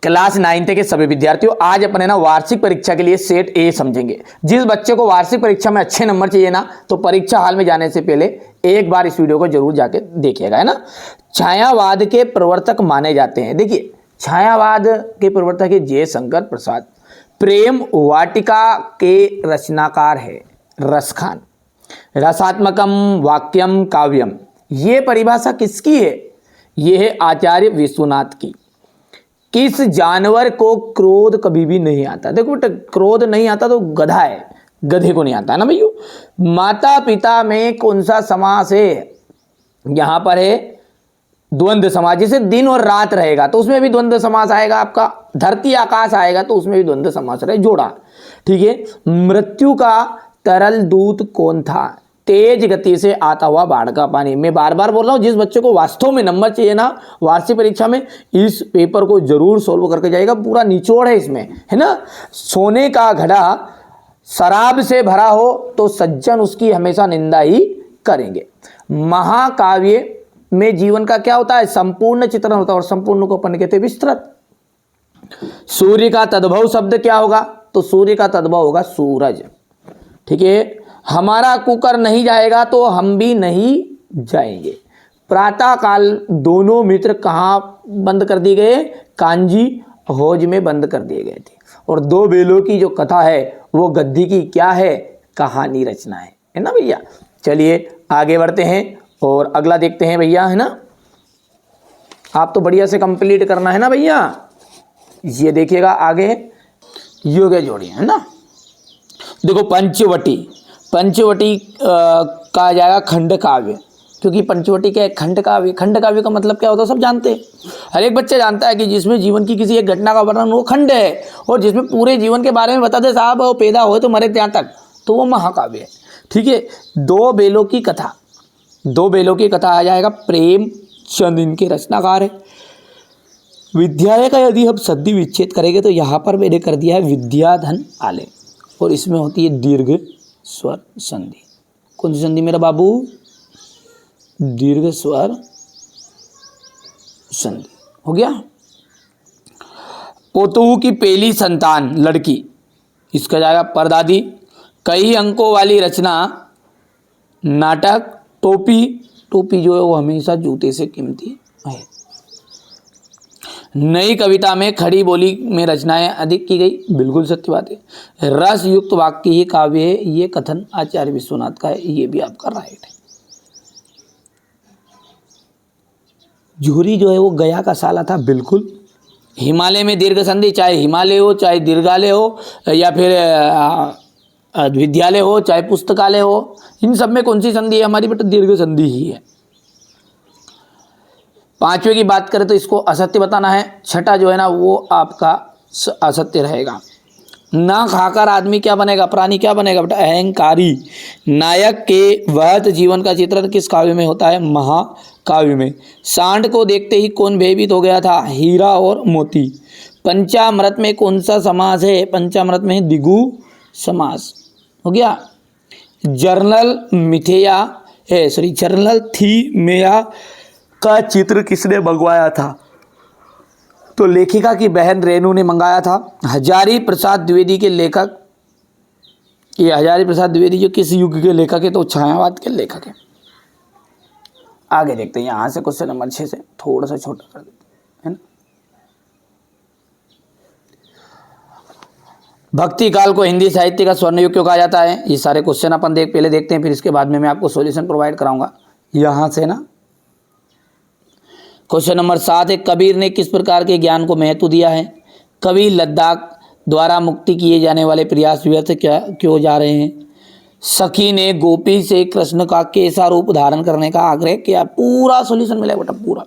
Class 9th के सभी विद्यार्थियों, आज अपने ना वार्षिक परीक्षा के लिए सेट ए समझेंगे। जिस बच्चे को वार्षिक परीक्षा में अच्छे नंबर चाहिए ना, तो परीक्षा हाल में जाने से पहले एक बार इस वीडियो को जरूर जाके देखिएगा, है ना। छायावाद के प्रवर्तक माने जाते हैं। देखिए, छायावाद के प्रवर्तक है जयशंकर प्रसाद। प्रेम वाटिका के रचनाकार है रसखान। रसात्मकम वाक्यम काव्यम, ये परिभाषा किसकी है? ये है आचार्य विश्वनाथ की। किस जानवर को क्रोध कभी भी नहीं आता? देखो बेटा, क्रोध नहीं आता तो गधा है, गधे को नहीं आता है ना भैया। माता पिता में कौन सा समास है? यहां पर है द्वंद्व समास। जैसे दिन और रात रहेगा तो उसमें भी द्वंद्व समास आएगा आपका। धरती आकाश आएगा तो उसमें भी द्वंद्व समास रहे, जोड़ा। ठीक है। मृत्यु का तरल दूत कौन था? तेज गति से आता हुआ बाढ़ का पानी। मैं बार बार बोल रहा हूं, जिस बच्चे को वास्तव में नंबर चाहिए ना वार्षिक परीक्षा में, इस पेपर को जरूर सोल्व करके जाएगा। पूरा निचोड़ है इसमें, है ना। सोने का घड़ा शराब से भरा हो तो सज्जन उसकी हमेशा निंदा ही करेंगे। महाकाव्य में जीवन का क्या होता है? संपूर्ण चित्रण होता है, और संपूर्ण को अपन कहते हैं विस्तृत। सूर्य का तद्भव शब्द क्या होगा? तो सूर्य का तद्भव होगा सूरज। ठीक है। हमारा कुकर नहीं जाएगा तो हम भी नहीं जाएंगे। प्रातः काल दोनों मित्र कहाँ बंद कर दिए गए? कांजी हौज में बंद कर दिए गए थे। और दो बेलों की जो कथा है वो गद्दी की क्या है? कहानी रचना है ना भैया। चलिए आगे बढ़ते हैं और अगला देखते हैं भैया, है ना। आप तो बढ़िया से कंप्लीट करना है ना भैया। ये देखिएगा आगे, योग जोड़ी, है ना। देखो, पंचवटी, पंचवटी कहा जाएगा खंड काव्य, क्योंकि पंचवटी क्या है? खंड काव्य। खंड काव्य का मतलब क्या होता है सब जानते हैं। हर एक बच्चा जानता है कि जिसमें जीवन की किसी एक घटना का वर्णन वो खंड है, और जिसमें पूरे जीवन के बारे में बता दे साहब वो पैदा हुए तो मरे ત્યાં तक, तो वो महाकाव्य है। ठीक है। दो बेलों की कथा, दो बेलों की कथा आ जाएगा प्रेमचंद, इनके रचनाकार है। विद्यालय का यदि हम संधि विच्छेद करेंगे तो यहाँ पर मैंने कर दिया है विद्याधन आले, और इसमें होती है दीर्घ स्वर संधि। कौन सी संधि मेरा बाबू? दीर्घ स्वर संधि। हो गया। पोतू की पहली संतान लड़की, इसका जाएगा परदादी। कई अंकों वाली रचना नाटक टोपी। टोपी जो है वो हमेशा जूते से कीमती है। नई कविता में खड़ी बोली में रचनाएं अधिक की गई, बिल्कुल सत्य बात है। रस युक्त वाक्य ही काव्य है, ये कथन आचार्य विश्वनाथ का है, ये भी आपका राइट है। झूरी जो है वो गया का साला था, बिल्कुल। हिमालय में दीर्घ संधि, चाहे हिमालय हो, चाहे दीर्घालय हो, या फिर विद्यालय हो, चाहे पुस्तकालय हो, इन सब में कौन सी संधि है हमारी? बेटा दीर्घ संधि ही है। पांचवे की बात करें तो इसको असत्य बताना है। छठा जो है ना वो आपका असत्य रहेगा। ना खाकर आदमी क्या बनेगा? प्राणी क्या बनेगा बेटा? अहंकारी। नायक के वहत जीवन का चित्रण किस काव्य में होता है? महाकाव्य में। सांड को देखते ही कौन भयभीत हो गया था? हीरा और मोती। पंचामृत में कौन सा समास है? पंचामृत में द्विगु समास। हो गया। जर्नल मिथेया है, सॉरी जर्नल थीमेया का चित्र किसने मंगवाया था? तो लेखिका की बहन रेणु ने मंगाया था। हजारी प्रसाद द्विवेदी के लेखक, ये हजारी प्रसाद द्विवेदी जो किस युग के लेखक है? तो छायावाद के लेखक है। आगे देखते हैं, यहां से क्वेश्चन नंबर 6 से थोड़ा सा छोटा कर देते हैं, है ना। भक्ति काल को हिंदी साहित्य का स्वर्ण युग क्यों कहा जाता है? ये सारे क्वेश्चन अपन पहले देखते हैं, फिर इसके बाद में मैं आपको सॉल्यूशन प्रोवाइड कराऊंगा। यहां से ना क्वेश्चन नंबर 7 है, कबीर ने किस प्रकार के ज्ञान को महत्व दिया है? कवि लद्दाख द्वारा मुक्ति किए जाने वाले प्रयास व्यर्थ क्यों जा रहे हैं? सखी ने गोपी से कृष्ण का कैसा रूप धारण करने का आग्रह किया? पूरा सॉल्यूशन मिलेगा बेटा, पूरा।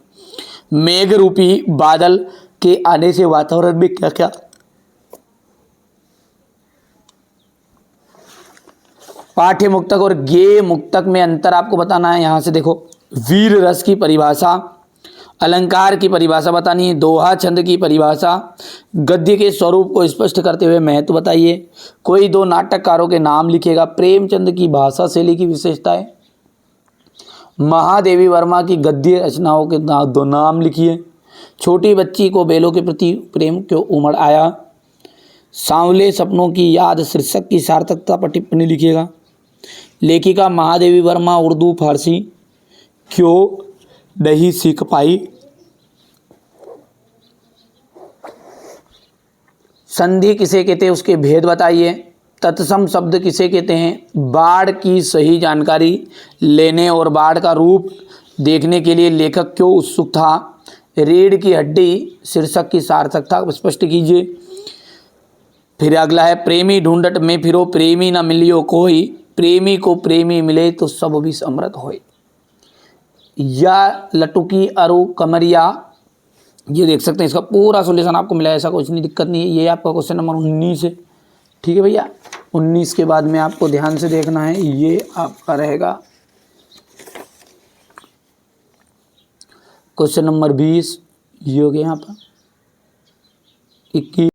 मेघ रूपी बादल के आने से वातावरण में क्या क्या पाठ्य मुक्तक और गेय मुक्तक में अंतर आपको बताना है। यहां से देखो, वीर रस की परिभाषा, अलंकार की परिभाषा बतानी है, दोहा छंद की परिभाषा, गद्य के स्वरूप को स्पष्ट करते हुए महत्व बताइए। कोई दो नाटककारों के नाम लिखेगा। प्रेमचंद की भाषा शैली की विशेषताएं, महादेवी वर्मा की गद्य रचनाओं के दो नाम लिखिए। छोटी बच्ची को बैलों के प्रति प्रेम क्यों उमड़ आया। सांवले सपनों की याद शीर्षक की सार्थकता पर टिप्पणी लिखिएगा। लेखिका महादेवी वर्मा उर्दू फारसी क्यों नहीं सीख पाई। संधि किसे कहते हैं उसके भेद बताइए। तत्सम शब्द किसे कहते हैं। बाढ़ की सही जानकारी लेने और बाढ़ का रूप देखने के लिए लेखक क्यों उत्सुक था। रीढ़ की हड्डी शीर्षक की सार्थकता स्पष्ट कीजिए। फिर अगला है प्रेमी ढूंढट में फिरो प्रेमी न मिलियो कोई, प्रेमी को प्रेमी मिले तो सब भी समृद्ध होए। या लटुकी अरु कमरिया, ये देख सकते हैं इसका पूरा सॉल्यूशन आपको मिला है, ऐसा कुछ नहीं, दिक्कत नहीं है। ये आपका क्वेश्चन नंबर 19 है, ठीक है भैया। 19 के बाद में आपको ध्यान से देखना है, ये आपका रहेगा क्वेश्चन नंबर 20, ये हो गया यहाँ पर 21।